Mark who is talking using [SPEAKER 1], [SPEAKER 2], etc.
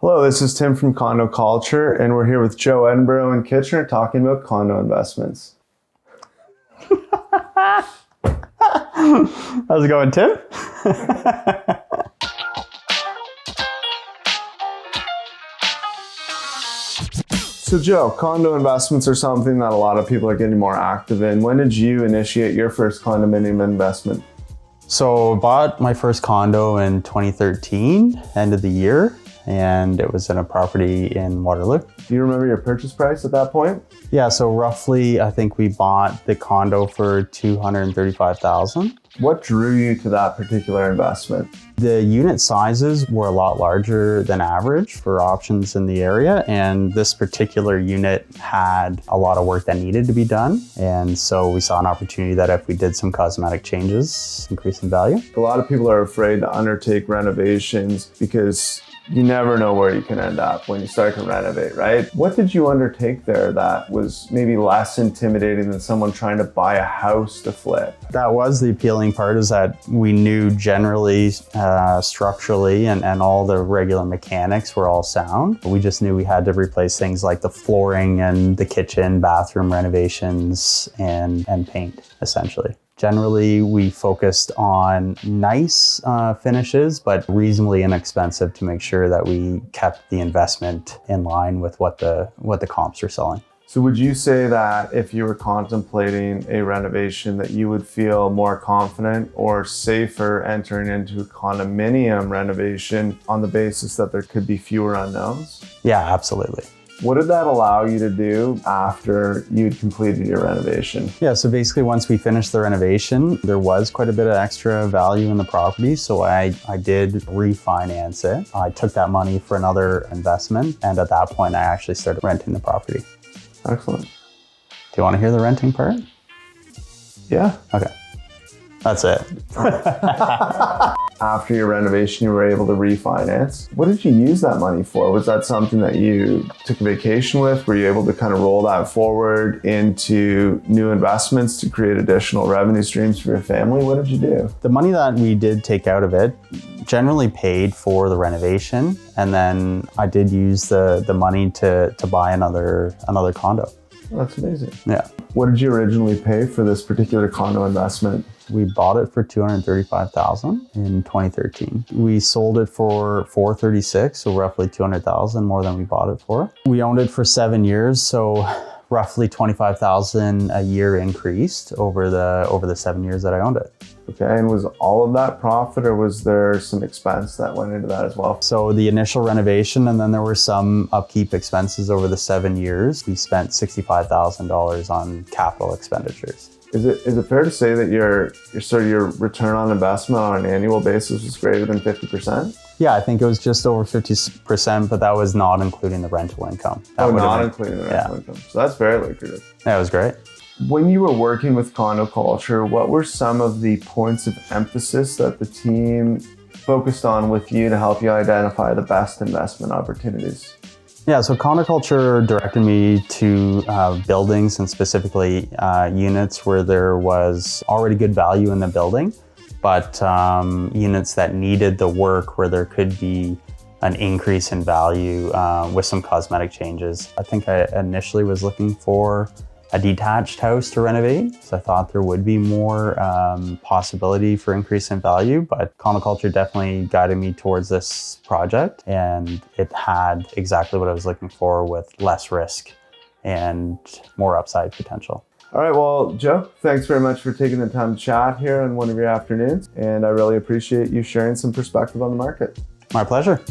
[SPEAKER 1] Hello, this is Tim from Condo Culture, and we're here with Joe Edinburgh and Kitchener talking about condo investments.
[SPEAKER 2] How's it going, Tim?
[SPEAKER 1] So Joe, condo investments are something that a lot of people are getting more active in. When did you initiate your first condominium investment?
[SPEAKER 2] So I bought my first condo in 2013, end of the year, and it was in a property in Waterloo.
[SPEAKER 1] Do you remember your purchase price at that point?
[SPEAKER 2] Yeah, so roughly, I think we bought the condo for $235,000.
[SPEAKER 1] What drew you to that particular investment?
[SPEAKER 2] The unit sizes were a lot larger than average for options in the area, and this particular unit had a lot of work that needed to be done. And so we saw an opportunity that if we did some cosmetic changes, increase in value.
[SPEAKER 1] A lot of people are afraid to undertake renovations because you never know where you can end up when you start to renovate, right? What did you undertake there that was maybe less intimidating than someone trying to buy a house to flip?
[SPEAKER 2] That was the appealing part, is that we knew generally, structurally, and all the regular mechanics were all sound. We just knew we had to replace things like the flooring and the kitchen, bathroom renovations, and paint, essentially. Generally, we focused on nice finishes, but reasonably inexpensive to make sure that we kept the investment in line with what the comps are selling.
[SPEAKER 1] So would you say that if you were contemplating a renovation that you would feel more confident or safer entering into a condominium renovation on the basis that there could be fewer unknowns?
[SPEAKER 2] Yeah, absolutely.
[SPEAKER 1] What did that allow you to do after you'd completed your renovation?
[SPEAKER 2] Yeah, so basically once we finished the renovation, there was quite a bit of extra value in the property. So I did refinance it. I took that money for another investment. And at that point, I actually started renting the property.
[SPEAKER 1] Excellent.
[SPEAKER 2] Do you want to hear the renting part?
[SPEAKER 1] Yeah.
[SPEAKER 2] Okay. That's it.
[SPEAKER 1] After your renovation, you were able to refinance. What did you use that money for? Was that something that you took a vacation with? Were you able to kind of roll that forward into new investments to create additional revenue streams for your family? What did you do?
[SPEAKER 2] The money that we did take out of it generally paid for the renovation. And then I did use the money to buy another condo.
[SPEAKER 1] Well, that's amazing.
[SPEAKER 2] Yeah.
[SPEAKER 1] What did you originally pay for this particular condo investment?
[SPEAKER 2] We bought it for $235,000 in 2013. We sold it for $436,000, so roughly $200,000 more than we bought it for. We owned it for 7 years, so roughly $25,000 a year increased over the 7 years that I owned it.
[SPEAKER 1] Okay, and was all of that profit, or was there some expense that went into that as well?
[SPEAKER 2] So the initial renovation, and then there were some upkeep expenses over the 7 years. We spent $65,000 on capital expenditures.
[SPEAKER 1] Is it fair to say that your return on investment on an annual basis was greater than 50%?
[SPEAKER 2] Yeah, I think it was just over 50%, but that was not including the rental income.
[SPEAKER 1] Including the rental income. So that's very lucrative.
[SPEAKER 2] Yeah, it was great.
[SPEAKER 1] When you were working with Condo Culture, what were some of the points of emphasis that the team focused on with you to help you identify the best investment opportunities?
[SPEAKER 2] Yeah, so Condo Culture directed me to buildings, and specifically units where there was already good value in the building, but units that needed the work where there could be an increase in value with some cosmetic changes. I think I initially was looking for a detached house to renovate, so I thought there would be more possibility for increase in value, but Condo Culture definitely guided me towards this project, and it had exactly what I was looking for with less risk and more upside potential.
[SPEAKER 1] All right, well, Joe, thanks very much for taking the time to chat here on one of your afternoons, and I really appreciate you sharing some perspective on the market.
[SPEAKER 2] My pleasure.